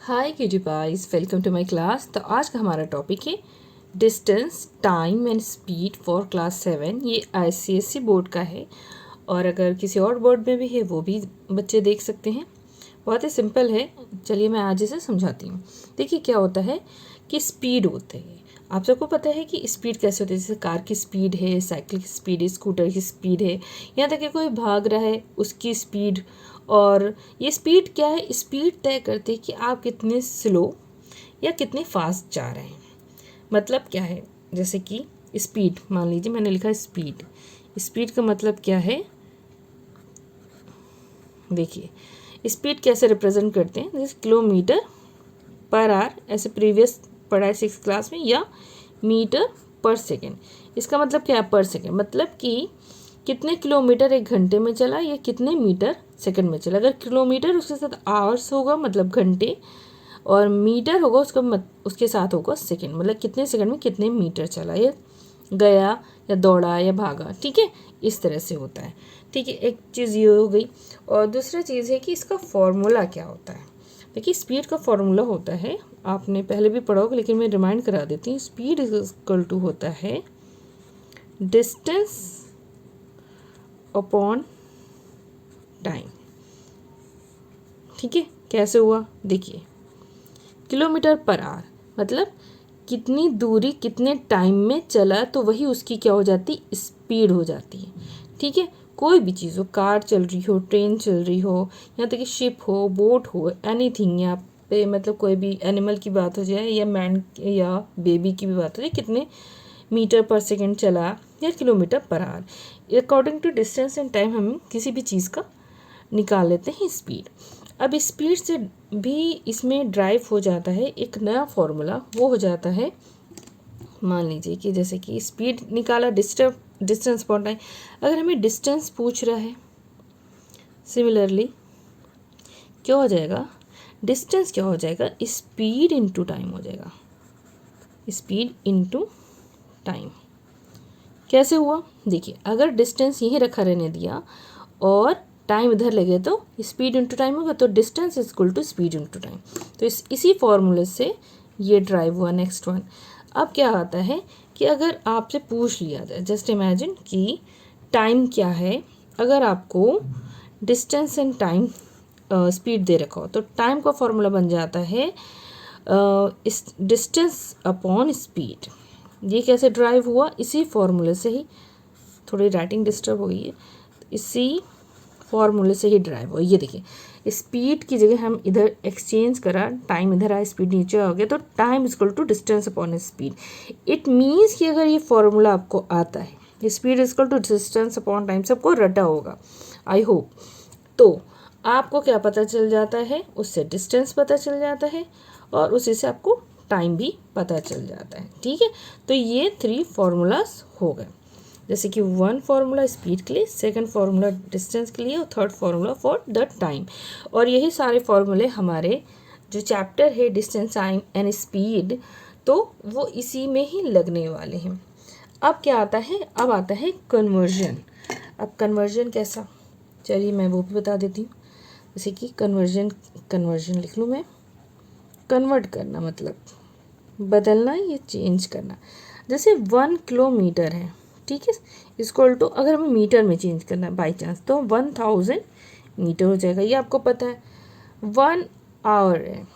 Hi cutie pies, welcome to my class. तो आज का हमारा टॉपिक है distance, time and speed for class 7। ये आईसीएसई बोर्ड का है और अगर किसी और बोर्ड में भी है वो भी बच्चे देख सकते हैं। बहुत ही सिंपल है, चलिए मैं आज इसे समझाती हूँ। देखिए क्या होता है कि स्पीड होते हैं। आप सबको पता है कि स्पीड कैसे होती है, जैसे कार की स्पीड है, साइकिल की स्पीड है, स्कूटर की स्पीड है, यहाँ तक कि कोई भाग रहा है उसकी स्पीड। और ये स्पीड क्या है, स्पीड तय करती है कि आप कितने स्लो या कितने फास्ट जा रहे हैं। मतलब क्या है, जैसे कि स्पीड, मान लीजिए मैंने लिखा स्पीड। स्पीड का मतलब क्या है, देखिए स्पीड कैसे रिप्रेजेंट करते हैं, जैसे किलोमीटर पर आवर, ऐसे प्रीवियस पढ़ा है 6th क्लास में, या मीटर पर सेकेंड। इसका मतलब क्या है पर सेकेंड, मतलब कि कितने किलोमीटर एक घंटे में चला या कितने मीटर सेकंड में चला। अगर किलोमीटर उसके साथ आवर्स होगा मतलब घंटे, और मीटर होगा उसके साथ होगा सेकंड, मतलब कितने सेकंड में कितने मीटर चला, या गया या दौड़ा या भागा। ठीक है, इस तरह से होता है। ठीक है, एक चीज़ ये हो गई। और दूसरा चीज़ है कि इसका फॉर्मूला क्या होता है। देखिए स्पीड का फॉर्मूला होता है, आपने पहले भी पढ़ा होगा लेकिन मैं रिमाइंड करा देती हूँ। स्पीड इज इक्वल टू होता है डिस्टेंस अपॉन टाइम। ठीक है, कैसे हुआ, देखिए किलोमीटर पर आवर मतलब कितनी दूरी कितने टाइम में चला, तो वही उसकी क्या हो जाती, स्पीड हो जाती है। ठीक है, कोई भी चीज़ हो, कार चल रही हो, ट्रेन चल रही हो, यहाँ तक कि शिप हो, बोट हो, एनीथिंग, यहाँ पे मतलब कोई भी एनिमल की बात हो जाए या मैन या बेबी की भी बात हो जाए, कितने मीटर पर सेकेंड चला या kilometre per hour, according to distance and time हम किसी भी चीज़ का निकाल लेते हैं स्पीड। अब स्पीड से भी इसमें ड्राइव हो जाता है एक नया फॉर्मूला, वो हो जाता है, मान लीजिए कि जैसे कि स्पीड निकाला डिस्टेंस अपॉन टाइम। अगर हमें डिस्टेंस पूछ रहा है, सिमिलरली क्या हो जाएगा, डिस्टेंस क्या हो जाएगा, स्पीड इनटू टाइम हो जाएगा। स्पीड इनटू टाइम कैसे हुआ, देखिए अगर डिस्टेंस यहीं रखा रहने दिया और टाइम इधर लगे तो स्पीड इंटू टाइम होगा, तो distance is equal to speed into time. तो इसी फॉर्मूले से ये ड्राइव हुआ। नेक्स्ट वन, अब क्या आता है कि अगर आपसे पूछ लिया जाए, जस्ट इमेजिन कि टाइम क्या है, अगर आपको डिस्टेंस एंड टाइम स्पीड दे रखा हो, तो टाइम का फॉर्मूला बन जाता है इस डिस्टेंस अपॉन स्पीड। ये कैसे ड्राइव हुआ, इसी फॉर्मूले से ही, थोड़ी राइटिंग डिस्टर्ब हो गई है, इसी फॉर्मूले से ही ड्राइव हुआ। ये देखिए स्पीड की जगह हम इधर एक्सचेंज करा, टाइम इधर आया, स्पीड नीचे आ गया, तो time is equal to distance upon speed. It means कि अगर ये फॉर्मूला आपको आता है, speed is equal to distance upon time, सबको रटा होगा आई होप, तो आपको क्या पता चल जाता है, उससे डिस्टेंस पता चल जाता है और उसी से आपको टाइम भी पता चल जाता है। ठीक है, तो ये 3 फॉर्मूलाज हो गए, जैसे कि 1 फार्मूला स्पीड के लिए, 2nd फार्मूला डिस्टेंस के लिए और 3rd formula for the time. और यही सारे फार्मूले हमारे जो चैप्टर है डिस्टेंस, टाइम एंड स्पीड, तो वो इसी में ही लगने वाले हैं। अब क्या आता है, अब आता है कन्वर्जन। अब कन्वर्जन कैसा, चलिए मैं वो भी बता देती हूँ। जैसे कि कन्वर्जन लिख लूँ मैं, कन्वर्ट करना मतलब बदलना या चेंज करना। जैसे 1 किलोमीटर है, ठीक है, इक्वल टू, अगर हमें मीटर में चेंज करना है बाई चांस, तो 1000 मीटर हो जाएगा। ये आपको पता है। 1 आवर है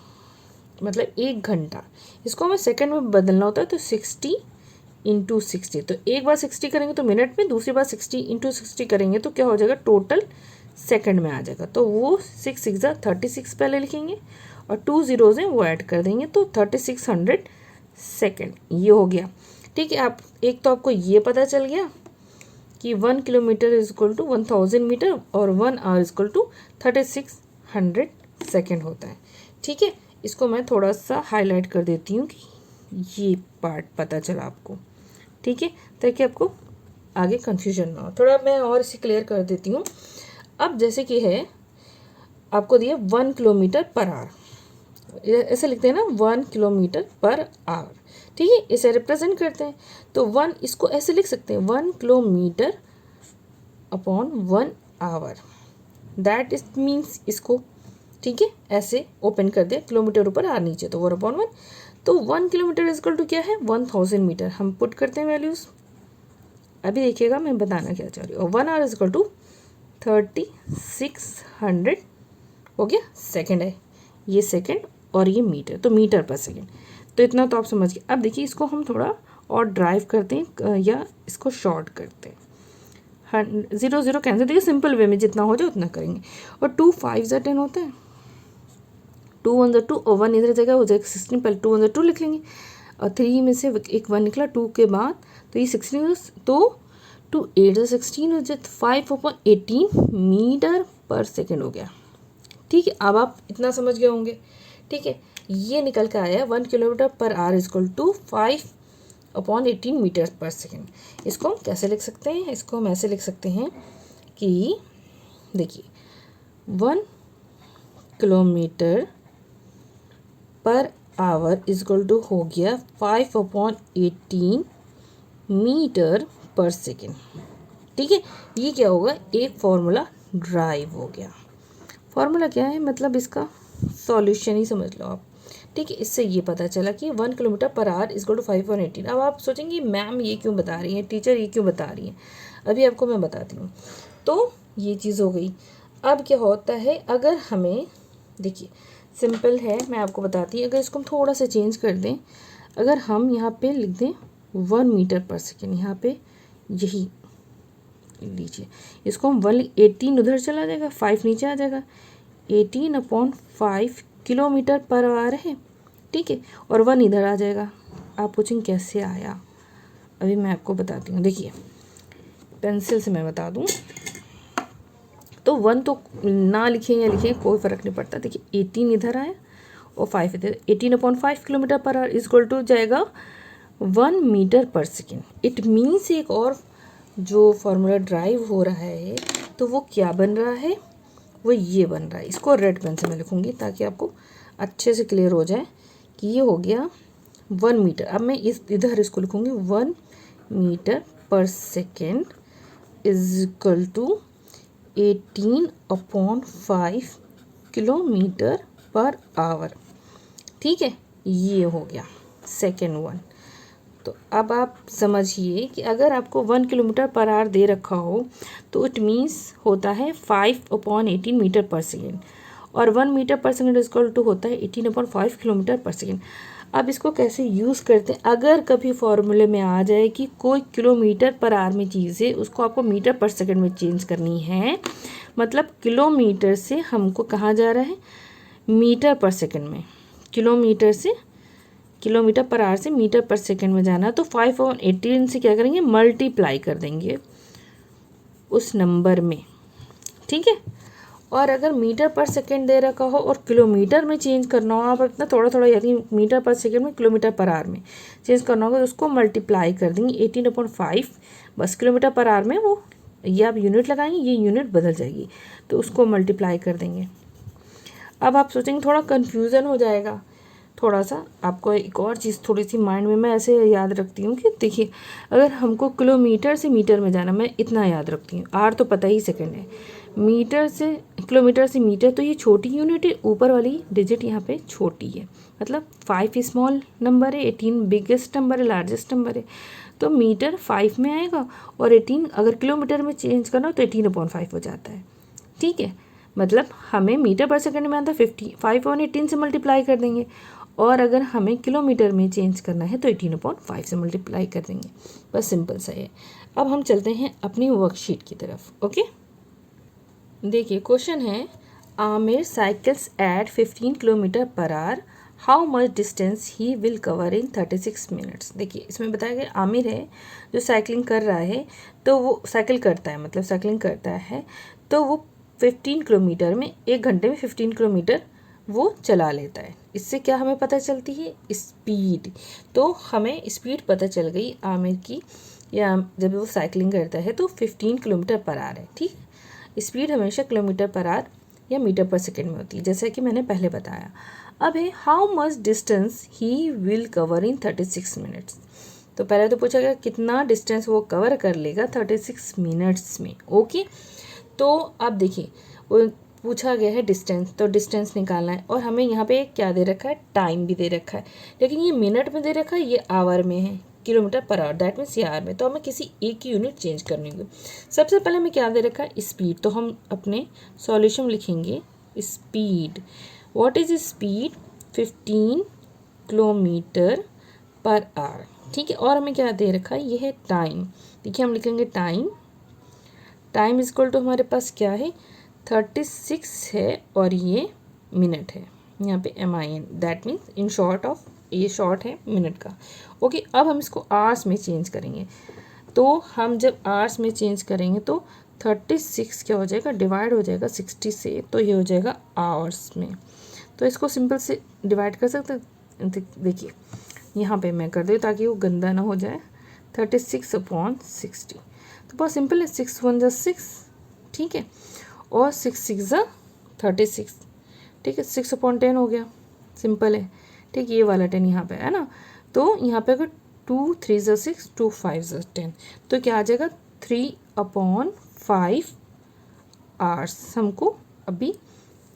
मतलब 1 घंटा, इसको हमें सेकंड में बदलना होता है, तो 60 इंटू 60, तो एक बार 60 करेंगे तो मिनट में, दूसरी बार 60 इंटू 60 करेंगे तो क्या हो जाएगा, टोटल सेकंड में आ जाएगा। तो वो 6 6 36 पहले लिखेंगे और 2 zeros हैं वो ऐड कर देंगे, तो 3600 सेकेंड ये हो गया। ठीक है, आप एक तो आपको ये पता चल गया कि 1 kilometre is equal to 1000 metre और 1 hour is equal to 3600 second होता है। ठीक है, इसको मैं थोड़ा सा हाईलाइट कर देती हूँ कि ये पार्ट पता चला आपको। ठीक है, ताकि आपको आगे कंफ्यूजन ना हो, थोड़ा मैं और इसे क्लियर कर देती हूँ। अब जैसे कि है, आपको दिया 1 किलोमीटर पर आवर, ऐसे लिखते हैं ना, 1 किलोमीटर पर आवर। ठीक है, इसे रिप्रेजेंट करते हैं, तो 1 इसको ऐसे लिख सकते हैं, 1 kilometre upon 1 hour, that is means इसको ठीक है, ऐसे ओपन कर दिया, किलोमीटर ऊपर आर नीचे, तो 4/1। तो 1 किलोमीटर इक्वल टू क्या है, 1000 मीटर। हम पुट करते हैं वैल्यूज़, अभी देखिएगा मैं बताना क्या चाह रही हूँ। 1 आवर इक्वल टू 3600 हो गया, सेकेंड है ये, सेकेंड और ये मीटर, तो मीटर पर सेकेंड। तो इतना तो आप समझ गए। अब देखिए इसको हम थोड़ा और ड्राइव करते हैं या इसको शॉर्ट करते हैं। 0 0 कैंसिल, देखिए सिंपल वे में जितना हो जाए उतना करेंगे। और 2 5 10 होता है, 2 1 2 और 1 इधर जगह हो जाएगा 16, पहले 2 1 2 लिख लेंगे और 3 में से एक 1 निकला 2 के बाद, तो ये 16, तो 2 8 16 हो जाए, 5/18 मीटर पर सेकेंड हो गया। ठीक है, अब आप इतना समझ गए होंगे। ठीक है, ये निकल कर आया 1 kilometre per hour equal to 5/18 metre per second. इसको हम कैसे लिख सकते हैं, इसको हम ऐसे लिख सकते हैं कि देखिए 1 kilometre per hour equal to हो गया 5/18 मीटर पर सेकेंड। ठीक है, ये क्या होगा, एक फॉर्मूला ड्राइव हो गया। फॉर्मूला क्या है, मतलब इसका सॉल्यूशन ही समझ लो आप। ठीक है, इससे ये पता चला कि 1 kilometre per hour equal to 5/18। अब आप सोचेंगे मैम ये क्यों बता रही हैं, टीचर ये क्यों बता रही हैं, अभी आपको मैं बताती हूँ। तो ये चीज़ हो गई। अब क्या होता है, अगर हमें देखिए सिंपल है, मैं आपको बताती हूँ। अगर इसको हम थोड़ा सा चेंज कर दें, अगर हम यहाँ पे लिख दें 1 मीटर पर सेकेंड, यहाँ पे यही लीजिए, इसको हम 18 उधर चला जाएगा, 5 नीचे आ जाएगा, 18/5 किलोमीटर पर आवर है। ठीक है, और 1 इधर आ जाएगा। आप पूछेंगे कैसे आया, अभी मैं आपको बताती हूँ। देखिए पेंसिल से मैं बता दूँ, तो 1 तो ना लिखें या लिखें कोई फ़र्क नहीं पड़ता। देखिए 18 इधर आया और 5 इधर, 18/5 kilometre per hour equal to जाएगा 1 metre per second. It means एक और जो फॉर्मूला ड्राइव हो रहा है, तो वो क्या बन रहा है, वो ये बन रहा है। इसको रेड पेन से मैं लिखूँगी ताकि आपको अच्छे से क्लियर हो जाए कि ये हो गया 1 मीटर। अब मैं इधर इसको लिखूँगी 1 metre per second is equal to 18/5 kilometre per hour. ठीक है, ये हो गया सेकेंड वन। तो अब आप समझिए कि अगर आपको 1 किलोमीटर पर आवर दे रखा हो, तो इट मीन्स होता है 5/18 मीटर पर सेकेंड, और 1 metre per second equal to होता है 18/5 किलोमीटर पर सेकेंड। अब इसको कैसे यूज़ करते हैं, अगर कभी फॉर्मूले में आ जाए कि कोई किलोमीटर पर आवर में चीज़ है, उसको आपको मीटर पर सेकेंड में चेंज करनी है, मतलब किलोमीटर से हमको कहाँ जा रहा है, मीटर पर सेकेंड में, किलोमीटर पर आवर से मीटर पर सेकेंड में जाना, तो 5/18 से क्या करेंगे, मल्टीप्लाई कर देंगे उस नंबर में। ठीक है, और अगर मीटर पर सेकेंड दे रखा हो और किलोमीटर में चेंज करना हो, आप इतना थोड़ा थोड़ा यानी मीटर पर सेकेंड में किलोमीटर पर आवर में चेंज करना होगा, तो उसको मल्टीप्लाई कर देंगे 18/5, बस किलोमीटर पर आवर में वो, ये आप यूनिट लगाएंगे, ये यूनिट बदल जाएगी, तो उसको मल्टीप्लाई कर देंगे। अब आप सोचेंगे थोड़ा कन्फ्यूज़न हो जाएगा, थोड़ा सा आपको एक और चीज़ थोड़ी सी माइंड में मैं ऐसे याद रखती हूँ कि देखिए अगर हमको किलोमीटर से मीटर में जाना, मैं इतना याद रखती हूँ, आर तो पता ही सेकेंड है, मीटर से किलोमीटर से मीटर, तो ये छोटी यूनिट है, ऊपर वाली डिजिट यहाँ पे छोटी है, मतलब 5 स्मॉल नंबर है, 18 बिगेस्ट नंबर है, लार्जेस्ट नंबर है, तो मीटर 5 में आएगा, और 18 अगर किलोमीटर में चेंज करना हो तो 18/5 हो जाता है। ठीक है, मतलब हमें मीटर पर सेकेंड में आता है 5/18 से मल्टीप्लाई कर देंगे, और अगर हमें किलोमीटर में चेंज करना है तो 18/5 से मल्टीप्लाई कर देंगे, बस सिंपल सा है। अब हम चलते हैं अपनी वर्कशीट की तरफ। ओके, देखिए क्वेश्चन है, Aamir cycles at 15 kilometre per hour, how much distance he will cover in 36 minutes. देखिए इसमें बताया गया आमिर है जो साइकिलिंग कर रहा है, तो वो साइकिल करता है, मतलब साइकिलिंग करता है, तो वो 15 किलोमीटर में, 1 घंटे में 15 किलोमीटर वो चला लेता है। इससे क्या हमें पता चलती है, स्पीड। तो हमें स्पीड पता चल गई आमिर की, या जब वो साइकिलिंग करता है तो 15 किलोमीटर पर आवर है। ठीक, स्पीड हमेशा किलोमीटर पर आवर या मीटर पर सेकेंड में होती है, जैसा कि मैंने पहले बताया। अब है how much distance he will cover in 36 minutes. तो पहले तो पूछा गया कितना डिस्टेंस वो कवर कर लेगा 36 मिनट्स में। ओके, तो अब देखिए वो पूछा गया है डिस्टेंस, तो डिस्टेंस निकालना है और हमें यहाँ पे क्या दे रखा है, टाइम भी दे रखा है, लेकिन ये मिनट में दे रखा है, ये आवर में है, kilometre per our, that means ये आवर में, तो हमें किसी एक की यूनिट चेंज करनी होगी। सबसे पहले हमें क्या दे रखा है, स्पीड, तो हम अपने सॉल्यूशन में लिखेंगे speed. What is speed, 15 kilometre per hour, ठीक है। और हमें क्या दे रखा है, ये है टाइम, देखिए हम लिखेंगे time, time is equal to हमारे पास क्या है, 36 है और ये मिनट है, यहाँ पे MIN, that means in short of, ये शॉर्ट है मिनट का। ओके, अब हम इसको आवर्स में चेंज करेंगे, तो हम जब आवर्स में चेंज करेंगे तो 36 क्या हो जाएगा, डिवाइड हो जाएगा 60 से, तो ये हो जाएगा आवर्स में। तो इसको सिंपल से डिवाइड कर सकते हैं, देखिए यहाँ पे मैं कर दूँ ताकि वो गंदा ना हो जाए, 36/60, तो बहुत सिंपल है, 6 1 जा 6, ठीक है, और 6 6 जा 36, ठीक है, 6/10 हो गया, सिंपल है, ठीक, ये वाला 10 यहाँ पे है ना, तो यहाँ पे अगर 2 3 जा 6, 2 5 जा 10, तो क्या आ जाएगा 3/5 आवर्स, हमको अभी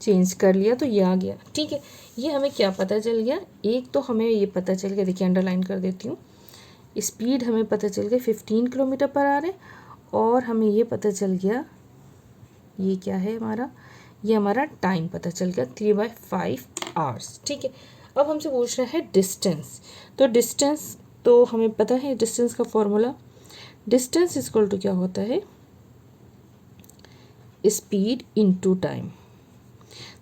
चेंज कर लिया तो ये आ गया, ठीक है। ये हमें क्या पता चल गया, एक तो हमें ये पता चल गया, देखिए अंडरलाइन कर देती हूँ, स्पीड हमें पता चल गया 15 किलोमीटर पर आवर है, और हमें ये पता चल गया, ये क्या है हमारा, ये हमारा टाइम पता चल गया 3/5 आवर्स, ठीक है। अब हमसे पूछ रहा है डिस्टेंस, तो डिस्टेंस तो हमें पता है, डिस्टेंस का फॉर्मूला, डिस्टेंस इक्वल टू क्या होता है, स्पीड इनटू टाइम,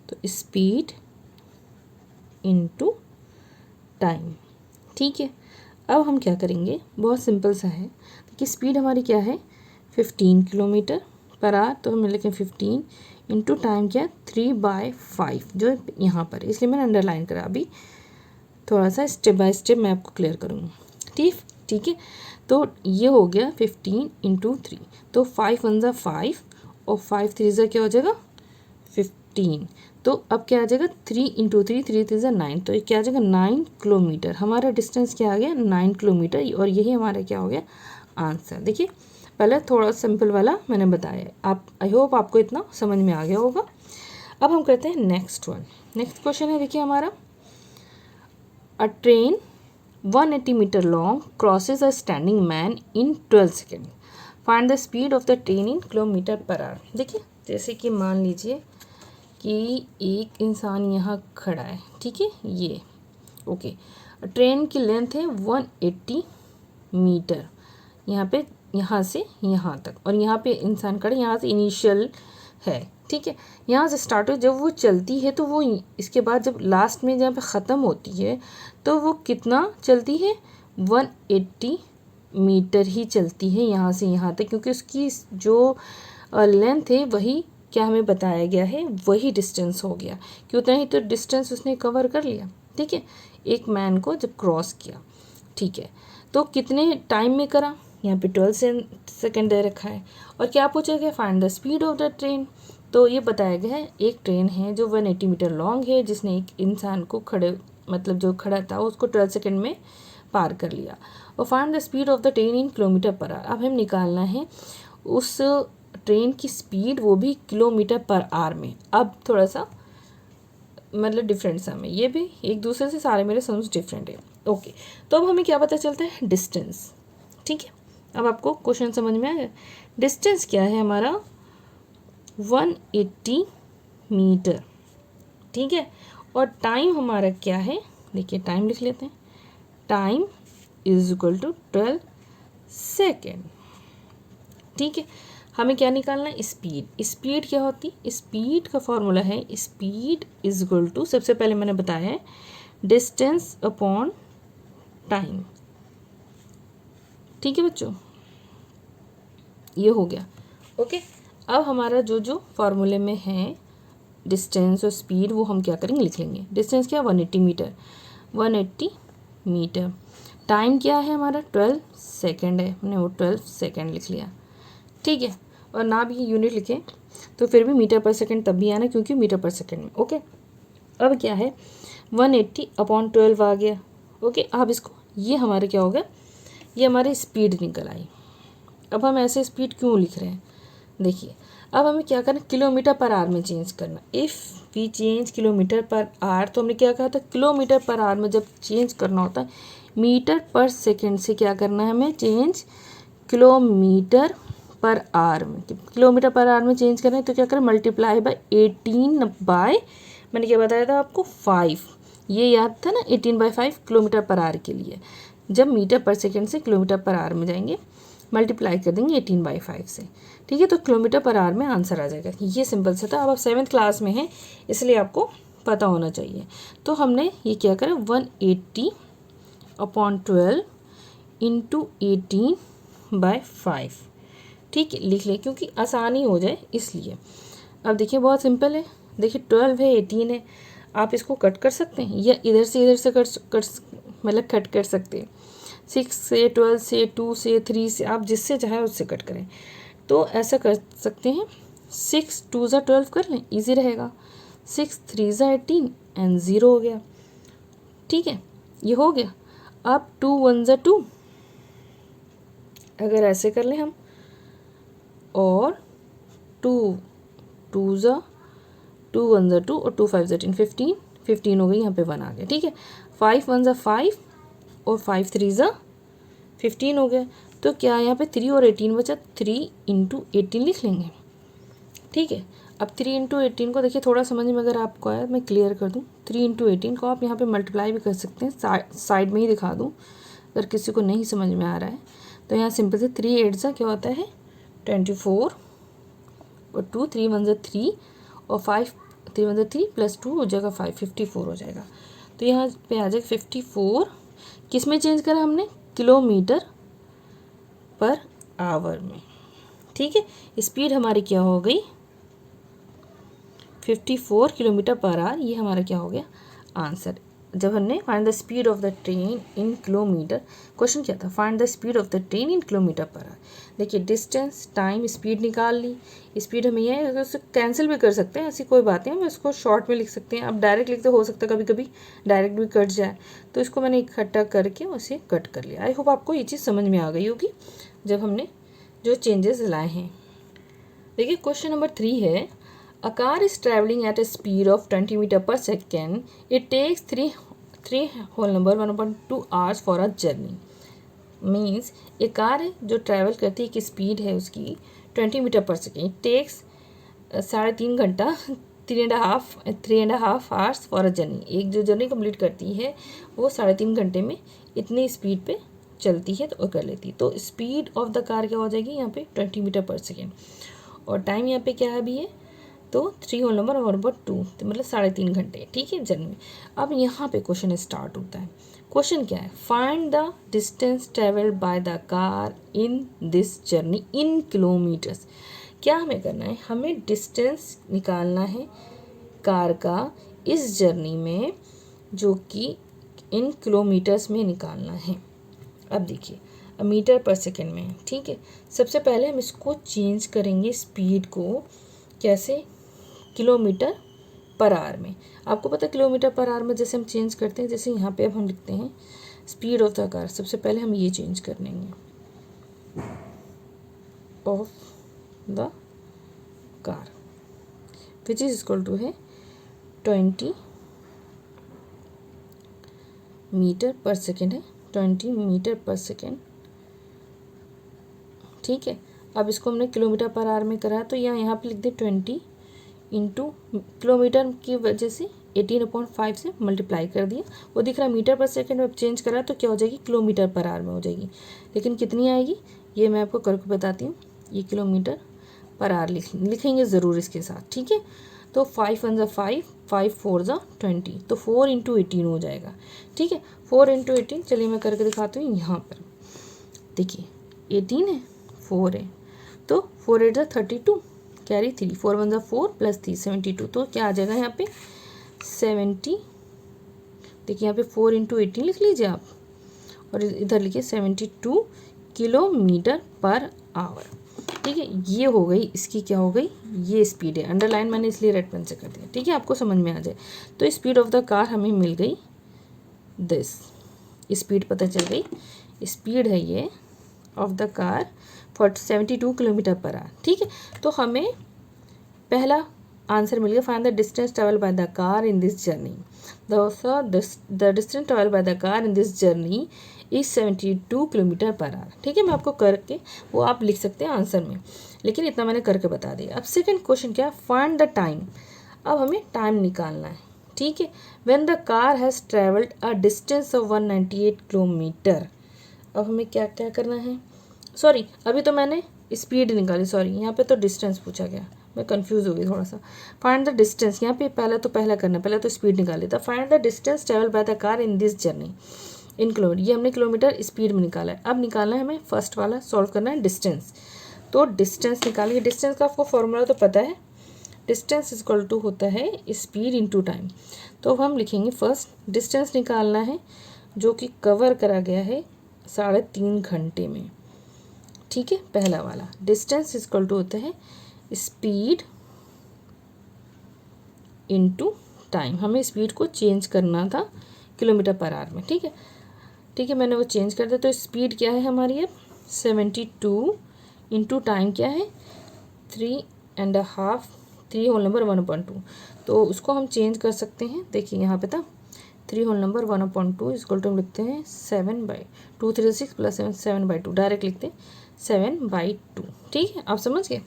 तो स्पीड इनटू टाइम, ठीक है। अब हम क्या करेंगे, बहुत सिंपल सा है कि स्पीड हमारी क्या है 15 किलोमीटर पर आवर, तो हम लिखें 15 इंटू टाइम क्या है 3/5, जो यहाँ पर, इसलिए मैंने अंडरलाइन करा, अभी थोड़ा सा स्टेप बाय स्टेप मैं आपको क्लियर करूँगी, ठीक है। तो ये हो गया 15 इंटू 3, तो 5 1 जा 5 और 5 3 जा क्या हो जाएगा 15, तो अब क्या आ जाएगा 3 इंटू 3, 3 3 जा 9, तो ये क्या आ जाएगा 9 किलोमीटर, हमारा डिस्टेंस क्या आ गया 9 किलोमीटर, और यही हमारा क्या हो गया आंसर। देखिए पहले थोड़ा सिंपल वाला मैंने बताया, आप आई होप आपको इतना समझ में आ गया होगा। अब हम करते हैं नेक्स्ट वन, नेक्स्ट क्वेश्चन है, देखिए हमारा, a train 180 metre long crosses a standing man in 12 second, find the speed of the train in kilometre per hour. देखिए जैसे कि मान लीजिए कि एक इंसान यहाँ खड़ा है, ठीक है, ये ओके, ट्रेन की लेंथ है 180 मीटर, यहाँ से यहाँ तक, और यहाँ पे इंसान खड़ा, यहाँ से इनिशियल है, ठीक है, यहाँ से स्टार्ट हो, जब वो चलती है तो वो इसके बाद जब लास्ट में जहाँ पे ख़त्म होती है तो वो कितना चलती है 180 मीटर ही चलती है यहाँ से यहाँ तक, क्योंकि उसकी जो लेंथ है वही क्या हमें बताया गया है, वही डिस्टेंस हो गया कि उतना ही तो डिस्टेंस उसने कवर कर लिया, ठीक है, एक मैन को जब क्रॉस किया, ठीक है, तो कितने टाइम में करा, यहाँ पे 12 सेकेंड दे रखा है, और क्या पूछा गया find the speed of the train, तो ये बताया गया है एक ट्रेन है जो 180 मीटर लॉन्ग है, जिसने एक इंसान को खड़े, मतलब जो खड़ा था उसको 12 सेकेंड में पार कर लिया, और find the speed of the train in kilometre per our. अब हमें निकालना है उस ट्रेन की स्पीड, वो भी किलोमीटर पर आवर में। अब थोड़ा सा मतलब डिफरेंट सा में, ये भी एक दूसरे से सारे मेरे सम्स डिफरेंट है, ओके। तो अब हमें क्या पता चलता है डिस्टेंस, ठीक है, अब आपको क्वेश्चन समझ में आ गया, डिस्टेंस क्या है हमारा 180 मीटर, ठीक है, और टाइम हमारा क्या है, देखिए टाइम लिख लेते हैं, time is equal to 12 second, ठीक है। हमें क्या निकालना है, स्पीड, स्पीड क्या होती है, स्पीड का फॉर्मूला है स्पीड इज इक्वल टू, सबसे पहले मैंने बताया है डिस्टेंस अपॉन टाइम, ठीक है बच्चों, ये हो गया, ओके। अब हमारा जो जो फॉर्मूले में है डिस्टेंस और स्पीड, वो हम क्या करेंगे लिख लेंगे, डिस्टेंस क्या 180 मीटर, 180 मीटर, टाइम क्या है हमारा 12 सेकेंड है, हमने वो 12 सेकेंड लिख लिया, ठीक है, और ना भी यूनिट लिखें तो फिर भी मीटर पर सेकेंड तब भी आना, क्योंकि मीटर पर सेकेंड में, ओके। अब क्या है 180/12 आ गया, ओके। अब इसको, ये हमारे क्या होगा, ये हमारी स्पीड निकल आई। अब हम ऐसे स्पीड क्यों लिख रहे हैं, देखिए अब हमें क्या करना, किलोमीटर पर आवर में चेंज करना। If we change kilometre per hour, तो हमने क्या कहा था, किलोमीटर पर आवर में जब चेंज करना होता है, मीटर पर सेकेंड से क्या करना है हमें चेंज किलोमीटर पर आवर में। किलोमीटर पर आवर में चेंज करें तो क्या करें, मल्टीप्लाई बाय 18 बाय, मैंने क्या बताया था आपको, 5। ये याद था ना, 18/5 किलोमीटर पर आवर के लिए। जब मीटर पर सेकेंड से किलोमीटर पर आवर में जाएंगे, मल्टीप्लाई कर देंगे 18/5 से, ठीक है, तो किलोमीटर पर आवर में आंसर आ जाएगा। ये सिंपल सा था। अब आप 7th क्लास में हैं, इसलिए आपको पता होना चाहिए। तो हमने ये क्या करा, 180/12 इंटू 18/5, ठीक है, लिख ले क्योंकि आसानी हो जाए इसलिए। अब देखिए बहुत सिंपल है, देखिए 12 है, 18 है, आप इसको कट कर सकते हैं या इधर से मतलब कट कर सकते हैं। 6 से, 12 से, 2 से, 3 से, आप जिससे चाहे उससे कट करें। तो ऐसा कर सकते हैं, 6 2 ज़ा 12 कर लें, ईजी रहेगा। 6 3 ज़ा 18 एंड 0 हो गया, ठीक है, ये हो गया। अब 2 1 ज़ा 2, अगर ऐसे कर लें हम, और 2 2 ज़ा 2 1 ज़ा 2 और 2 5 ज़ा 10, 15 हो गई, यहाँ पे 1 आ गया, ठीक है। 5 1 ज़ा 5 और 5 3 ज़ा 15 हो गया। तो क्या यहाँ पे 3 और 18 बचा, 3 इंटू 18 लिख लेंगे, ठीक है। अब 3 इंटू 18 को देखिए थोड़ा समझ में अगर आपको आया मैं क्लियर कर दूँ। 3 इंटू 18 को आप यहाँ पे मल्टीप्लाई भी कर सकते हैं, साइड में ही दिखा दूँ अगर किसी को नहीं समझ में आ रहा है। तो यहाँ सिंपल से 3 8 सा क्या होता है 24 और 2 3 1 ज़ा 3 और 5 3 1 ज़ा 3 प्लस 2 हो जाएगा 5, 54 हो जाएगा। तो यहाँ पे आ जाएगा 54, किस में चेंज करा हमने, किलोमीटर पर आवर में, ठीक है। स्पीड हमारी क्या हो गई 54 किलोमीटर पर आवर, ये हमारा क्या हो गया आंसर। जब हमने find the speed of the train in kilometre, question क्या था, find the speed of the train in kilometre per hour. देखिए डिस्टेंस, टाइम, स्पीड निकाल ली। स्पीड हमें ये है, उसे कैंसिल भी कर सकते हैं, ऐसी कोई बात नहीं, हम इसको शॉर्ट में लिख सकते हैं। अब डायरेक्ट लिखते हो सकता है कभी कभी डायरेक्ट भी कट जाए, तो इसको मैंने इकट्ठा करके उसे कट कर लिया। आई होप आपको ये चीज़ समझ में आ गई होगी जब हमने जो चेंजेस लाए हैं। देखिए क्वेश्चन नंबर 3 है, a car is traveling at a speed of 20 meter per second. It takes 1/2 hours for a journey. Means एक कार है जो ट्रैवल करती है कि स्पीड है उसकी 20 मीटर पर सेकेंड, टेक्स 3.5 घंटा 3.5 आवर्स फॉर अ जर्नी। एक जो जर्नी कंप्लीट करती है वो 3.5 घंटे में इतनी स्पीड पे चलती है तो कर लेती है। तो स्पीड ऑफ द कार क्या हो जाएगी यहाँ पे 20 मीटर पर सेकेंड, और टाइम यहाँ पे क्या है अभी है, तो 3/2 तो मतलब 3.5 घंटे, ठीक है जर्नी में। अब यहाँ पे क्वेश्चन स्टार्ट होता है। क्वेश्चन क्या है, find the distance travelled by the car in this journey in kilometres. क्या हमें करना है, हमें डिस्टेंस निकालना है कार का इस जर्नी में, जो कि इन किलोमीटर्स में निकालना है। अब देखिए अब मीटर पर सेकेंड में, ठीक है। सबसे पहले हम इसको चेंज करेंगे स्पीड को, कैसे, किलोमीटर पर आवर में। आपको पता है किलोमीटर पर आवर में जैसे हम चेंज करते हैं, जैसे यहाँ पे अब हम लिखते हैं स्पीड ऑफ द कार, सबसे पहले हम ये चेंज कर लेंगे, of the car which is equal to है 20 मीटर पर सेकेंड है, 20 मीटर पर सेकेंड, ठीक है। अब इसको हमने किलोमीटर पर आवर में करा तो यहाँ पे लिख दे 20 इंटू किलोमीटर की वजह से 18/5 से मल्टीप्लाई कर दिया। वो दिख रहा है मीटर पर सेकेंड में चेंज करा तो क्या हो जाएगी, किलोमीटर पर आवर में हो जाएगी। लेकिन कितनी आएगी ये मैं आपको करके बताती हूँ। ये किलोमीटर पर आवर लिखेंगे ज़रूर इसके साथ, ठीक है। तो 5 1 ज़ा 5, 5 4 ज़ा 20, तो 4 इंटू 18 हो जाएगा, ठीक है। 4 इंटू 18, चलिए मैं करके दिखाती हूँ। यहाँ पर देखिए 18 है, 4 है, तो 4 8 ज़ा 32, कैरी 3, 4 1 ज़ा 4 प्लस 3 72, तो क्या आ जाएगा यहाँ पे 70। देखिए यहाँ पे 4 इंटू 18 लिख लीजिए आप, और इधर लिखिए 72 किलोमीटर पर आवर, ठीक है। ये हो गई इसकी, क्या हो गई, ये स्पीड है। अंडरलाइन मैंने इसलिए रेड पेन से कर दिया, ठीक है, आपको समझ में आ जाए। तो स्पीड ऑफ द कार हमें मिल गई दिस, स्पीड पता चल गई, स्पीड है ये of the car for 72 kilometre per hour, ठीक है। तो हमें पहला आंसर मिल गया, find the distance travel by the car in this journey. The distance travel by the car in this journey is 72 kilometre per hour. ठीक है, मैं आपको करके वो आप लिख सकते हैं आंसर में, लेकिन इतना मैंने करके बता दिया। अब सेकंड क्वेश्चन क्या है, फाइंड द टाइम। अब हमें टाइम निकालना है। ठीक है, when the car has travelled a distance of 198 kilometre. अब हमें क्या क्या करना है, सॉरी अभी तो मैंने स्पीड निकाली, सॉरी यहाँ पे तो डिस्टेंस पूछा गया, मैं कंफ्यूज हो गई थोड़ा सा। फाइंड द डिस्टेंस, यहाँ पे पहला करना, पहले तो स्पीड निकाल लेता। Find the distance travel by the car in this journey in kilometre, ये हमने किलोमीटर स्पीड में निकाला है। अब निकालना है हमें फर्स्ट वाला, सॉल्व करना है डिस्टेंस। तो डिस्टेंस निकालेंगे, डिस्टेंस का आपको फॉर्मूला तो पता है, डिस्टेंस इक्वल टू होता है स्पीड इनटू टाइम। तो हम लिखेंगे फर्स्ट डिस्टेंस निकालना है जो कि कवर करा गया है 3.5 घंटे में। ठीक है, पहला वाला डिस्टेंस इक्वल टू होता है स्पीड इनटू टाइम। हमें स्पीड को चेंज करना था किलोमीटर पर आवर में। ठीक है, ठीक है, मैंने वो चेंज कर दिया। तो स्पीड क्या है हमारी अब 72 इंटू टाइम क्या है 3.5, 3 होल नंबर 1/2। तो उसको हम चेंज कर सकते हैं, देखिए यहाँ पे था 3 होल नंबर 1/2 इक्वल टू हम लिखते हैं 7/2, 3 6 प्लस 7/2, डायरेक्ट लिखते हैं 7/2। ठीक है, आप समझ गए।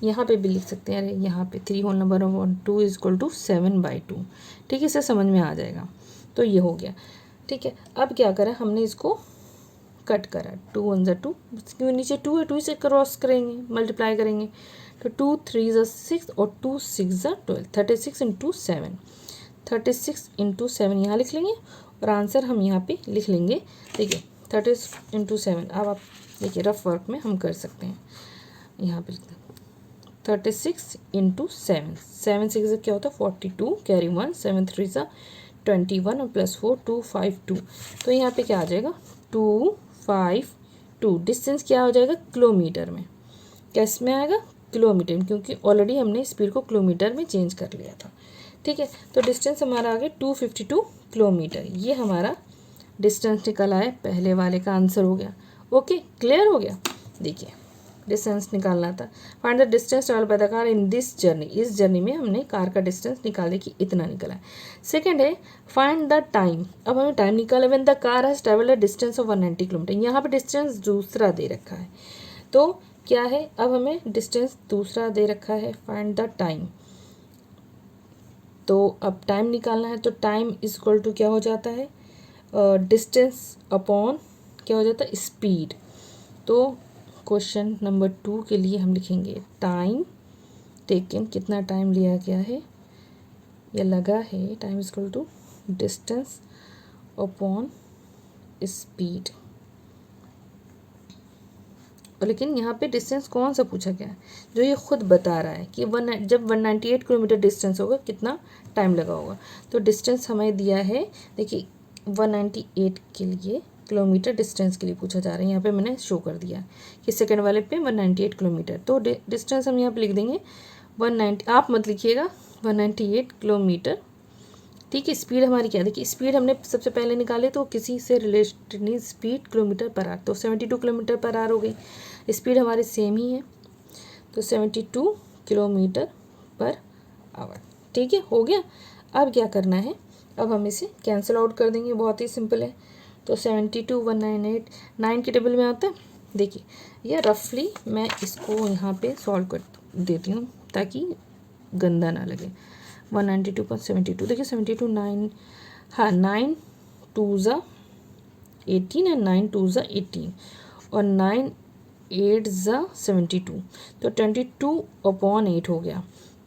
यहाँ पे भी लिख सकते हैं, अरे यहाँ पे 3 होल नंबर 1/2 इक्वल टू 7/2। ठीक है, इससे समझ में आ जाएगा। तो ये हो गया। ठीक है, अब क्या करा हमने, इसको कट करा, 2 1 ज़ा 2, क्यों नीचे 2 है, 2 से क्रॉस करेंगे, मल्टीप्लाई करेंगे। तो 2 3 ज़ा 6 और 2 6 ज़ा 12, 36 इंटू 7, 36 इंटू 7 यहाँ लिख लेंगे और आंसर हम यहाँ पे लिख लेंगे। देखिए 30 इंटू 7, अब आप देखिए रफ वर्क में हम कर सकते हैं, यहाँ पे लिखते हैं 36 इंटू 7, 7 6 क्या होता है 42, कैरी 1, 7 3 ज़ा 21 और प्लस 4 252। तो यहाँ पे क्या आ जाएगा 252। डिस्टेंस क्या हो जाएगा किलोमीटर में, कैस में आएगा किलोमीटर में, क्योंकि ऑलरेडी हमने स्पीड को किलोमीटर में चेंज कर लिया था। ठीक है, तो डिस्टेंस हमारा आ गया 252 किलोमीटर। ये हमारा डिस्टेंस निकला है, पहले वाले का आंसर हो गया। ओके, क्लियर हो गया। देखिए डिस्टेंस निकालना था, find the distance travel by the car in this journey. इस जर्नी में हमने कार का डिस्टेंस निकाले कि इतना निकला है। सेकंड है फाइंड द टाइम। अब हमें टाइम निकाला when the car has travelled a distance of 190 kilometre. यहाँ पे डिस्टेंस दूसरा दे रखा है, तो क्या है, अब हमें डिस्टेंस दूसरा दे रखा है, फाइंड द टाइम। तो अब टाइम निकालना है, तो टाइम इज इक्वल टू क्या हो जाता है, डिस्टेंस अपॉन क्या हो जाता है स्पीड। तो क्वेश्चन नंबर 2 के लिए हम लिखेंगे टाइम टेकन, कितना टाइम लिया गया है या लगा है, time is equal to distance upon speed. और लेकिन यहाँ पे डिस्टेंस कौन सा पूछा गया है, जो ये खुद बता रहा है कि जब 198 किलोमीटर डिस्टेंस होगा कितना टाइम लगा होगा। तो डिस्टेंस हमें दिया है, देखिए 198 के लिए किलोमीटर डिस्टेंस के लिए पूछा जा रहा है। यहाँ पे मैंने शो कर दिया कि सेकंड वाले पे 198 किलोमीटर। तो डिस्टेंस हम यहाँ पे लिख देंगे 190, आप मत लिखिएगा 198 किलोमीटर। ठीक है, स्पीड हमारी क्या, देखिए स्पीड हमने सबसे पहले निकाले तो किसी से रिलेटेड नहीं, स्पीड किलोमीटर पर आवर, तो 72 किलोमीटर पर आवर हो गई। स्पीड हमारी सेम ही है, तो 72 किलोमीटर पर आवर। ठीक है, हो गया। अब क्या करना है, अब हम इसे कैंसिल आउट कर देंगे, बहुत ही सिंपल है। तो 72 198 9 के टेबल में आता है। देखिए ये रफली मैं इसको यहाँ पे सॉल्व कर देती हूँ ताकि गंदा ना लगे। 192.72, देखिए 72 9, हाँ 9 2 ज़ा 18 एंड 9 2 ज़ा 18 और 9 8 ज़ा 72, तो 22/8 हो गया।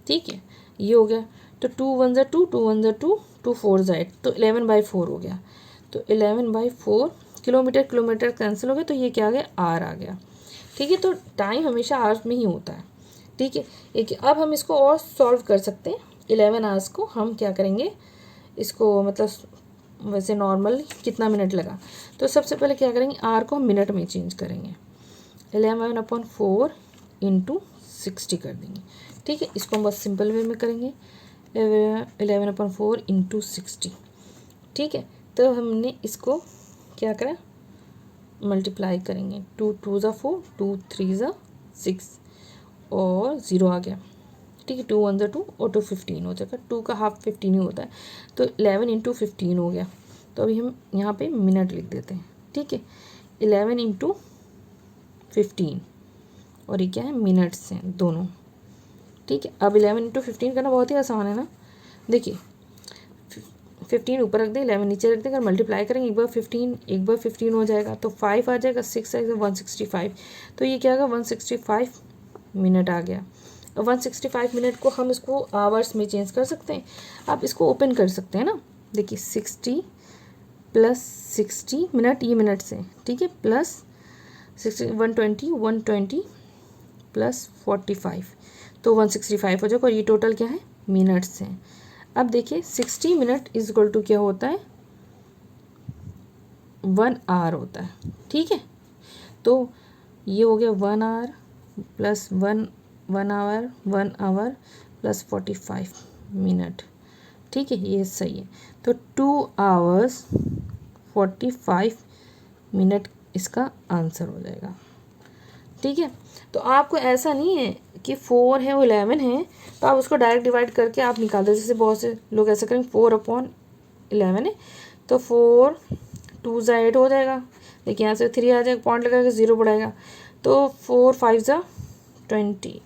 ठीक है, ये हो गया। तो 2 1 ज़ा 2, 2 1 ज़ा 2, 2 4 ज़ा 8, तो 11/4 हो गया। तो 11/4 किलोमीटर, किलोमीटर कैंसिल हो गया, तो ये क्या आ गया आर आ गया। ठीक है, तो टाइम हमेशा आवर्स में ही होता है। ठीक है, एक अब हम इसको और सॉल्व कर सकते हैं। 11 आवर्स को हम क्या करेंगे, इसको मतलब वैसे नॉर्मल कितना मिनट लगा, तो सबसे पहले क्या करेंगे, आर को हम मिनट में चेंज करेंगे। 11/4 इंटू 60 कर देंगे। ठीक है, इसको हम बस सिंपल वे में करेंगे, 11/4 इंटू 60। ठीक है, तो हमने इसको क्या करा, मल्टीप्लाई करेंगे, 2 2 ज़ा 4, 2 3 ज़ा 6 और 0 आ गया। ठीक है, 2 1 2 और 2 15 हो जाएगा, 2 का हाफ 15 ही होता है, तो 11 इंटू 15 हो गया। तो अभी हम यहाँ पे मिनट लिख देते हैं, ठीक है, 11 इंटू 15 और ये क्या है, मिनट्स हैं दोनों, ठीक है। अब 11 इंटू 15 करना बहुत ही आसान है ना, देखिए 15 ऊपर रख दें, 11 नीचे रख दें, अगर मल्टीप्लाई करेंगे एक बार 15 हो जाएगा, तो 5 आ जाएगा, 6 आएगा, 165, तो ये क्या होगा, 165 मिनट आ गया। अब 165 मिनट को हम इसको आवर्स में चेंज कर सकते हैं, आप इसको ओपन कर सकते हैं ना, देखिए 60 प्लस 60 मिनट, ये मिनट से, ठीक है, प्लस 60 120 प्लस 45, तो 165 हो जाएगा, और ये टोटल क्या है, मिनट्स हैं। अब देखिए 60 मिनट इज इक्वल टू क्या होता है, 1 आवर होता है, ठीक है। तो ये हो गया 1 hour plus 1 hour plus 45 minute, ठीक है, ये सही है। तो 2 आवर्स 45 मिनट इसका आंसर हो जाएगा, ठीक है। तो आपको ऐसा नहीं है कि 4 है वो 11 है तो आप उसको डायरेक्ट डिवाइड करके आप निकाल दो, जैसे बहुत से लोग ऐसा करेंगे, 4/11 है तो 4 2 ज़ा 8 हो जाएगा, देखिए यहाँ से 3 आ जाएगा, पॉइंट लगा के 0 बढ़ाएगा, तो 4 5 ज़ा 20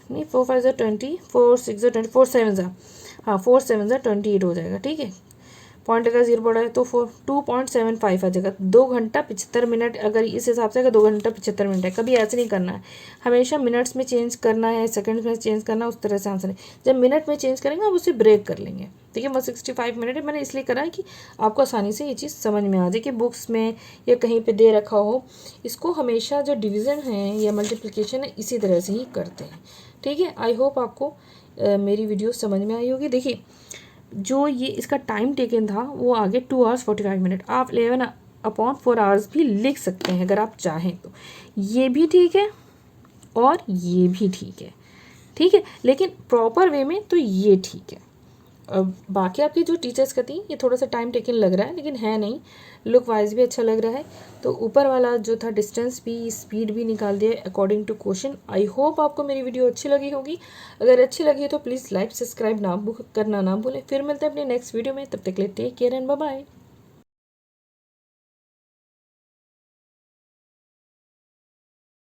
नहीं, 4 5 ज़ा 20, 4 6 ज़ा 20, 4 7 ज़ा, हाँ 4 7 ज़ा 28 हो जाएगा, ठीक है, पॉइंट लगा 0 बढ़ा है तो 2.75 आ जाएगा। 2 घंटा 75 मिनट, अगर इस हिसाब से अगर 2 घंटा 75 मिनट है, कभी ऐसे नहीं करना है, हमेशा मिनट्स में चेंज करना है, सेकंड्स में चेंज करना है, उस तरह से आंसर है। जब मिनट में चेंज करेंगे आप उसे ब्रेक कर लेंगे, ठीक है। 165 मिनट है, मैंने इसलिए करा है कि आपको आसानी से ये चीज़ समझ में आ जाए कि बुक्स में या कहीं पर दे रखा हो, इसको हमेशा जो डिवीज़न है या मल्टीप्लिकेशन है इसी तरह से ही करते हैं, ठीक है। आई होप आपको मेरी वीडियो समझ में आई होगी। देखिए जो ये इसका टाइम टेकन था वो आगे 2 आवर्स 45 मिनट, आप 11/4 आवर्स भी लिख सकते हैं अगर आप चाहें तो, ये भी ठीक है और ये भी ठीक है, ठीक है, लेकिन प्रॉपर वे में तो ये ठीक है। बाकी आपकी जो टीचर्स का थी ये थोड़ा सा टाइम टेकन लग रहा है, लेकिन है नहीं, लुक वाइज भी अच्छा लग रहा है। तो ऊपर वाला जो था डिस्टेंस भी, स्पीड भी निकाल दिया according to question. I hope आपको मेरी वीडियो अच्छी लगी होगी, अगर अच्छी लगी तो प्लीज़ लाइक सब्सक्राइब करना ना भूलें। फिर मिलते हैं अपने नेक्स्ट वीडियो में, तब तक के लिए take care and bye bye.